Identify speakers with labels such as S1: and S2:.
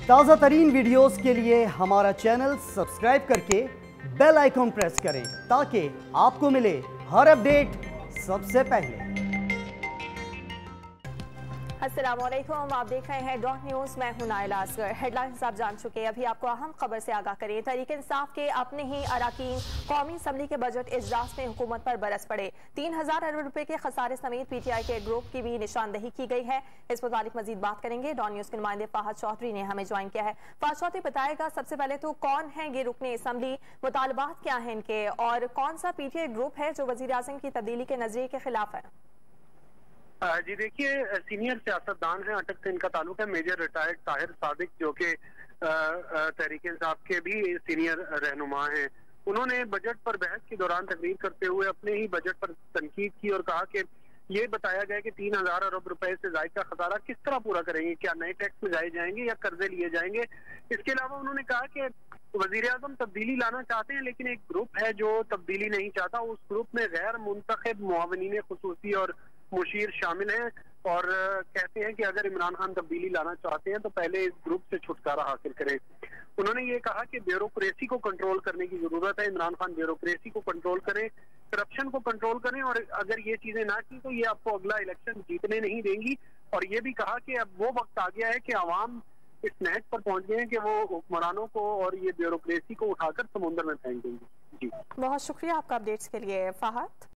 S1: ताज़ा तरीन वीडियोस के लिए हमारा चैनल सब्सक्राइब करके बेल आइकॉन प्रेस करें ताकि आपको मिले हर अपडेट सबसे पहले।
S2: अस्सलामुअलैकुम, आप देख रहे हैं डॉट न्यूज़। मैं हूं नाइला असगर। हेडलाइंस आप जान चुके हैं, अभी आपको अहम खबर से आगाह करें। तहरीक इंसाफ के अपने ही अराकीन कौमी असम्बली के बजट इजलास में हुकूमत पर बरस पड़े। 3000 अरब रुपए के खसारे समेत PTI के ग्रुप की भी निशानदही की गई है। इस मुतालिक मजीद बात करेंगे। डॉट न्यूज़ के नुमाइंदे फाहद चौधरी ने हमें ज्वाइन किया है। फाहद चौधरी बताएगा, सबसे पहले तो कौन है ये रुकने असम्बली, मुतालबात क्या है इनके, और कौन सा PTI ग्रुप है जो वजीर आज़म की तब्दीली के नजरिए के खिलाफ है?
S3: जी देखिए, सीनियर सियासतदान है, अटक से इनका ताल्लुक है। मेजर रिटायर्ड ताहिर सादिक जो कि तहरीक इंसाफ के भी सीनियर रहनुमा हैं, उन्होंने बजट पर बहस के दौरान तकरीर करते हुए अपने ही बजट पर तनकीद की और कहा कि ये बताया गया कि 3000 अरब रुपए से जायद का खसारा किस तरह पूरा करेंगे, क्या नए टैक्स में जाए जाएंगे या कर्जे लिए जाएंगे। इसके अलावा उन्होंने कहा कि वजीर आजम तब्दीली लाना चाहते हैं, लेकिन एक ग्रुप है जो तब्दीली नहीं चाहता। उस ग्रुप में गैर मुंतखब मुआवनीन खुसूसी और मुशीर शामिल हैं और कहते हैं कि अगर इमरान खान तब्दीली लाना चाहते हैं तो पहले इस ग्रुप से छुटकारा हासिल करें। उन्होंने ये कहा कि ब्यूरोक्रेसी को कंट्रोल करने की जरूरत है। इमरान खान ब्यूरोक्रेसी को कंट्रोल करें, करप्शन को कंट्रोल करें, और अगर ये चीजें ना की तो ये आपको अगला इलेक्शन जीतने नहीं देंगी। और ये भी कहा कि अब वो वक्त आ गया है कि आवाम इस नहज पर पहुंच गए हैं कि वो हुक्मरानों को और ये ब्यूरोक्रेसी को उठाकर समुद्र में फेंक देंगे। जी,
S2: बहुत शुक्रिया आपका अपडेट्स के लिए फाहद।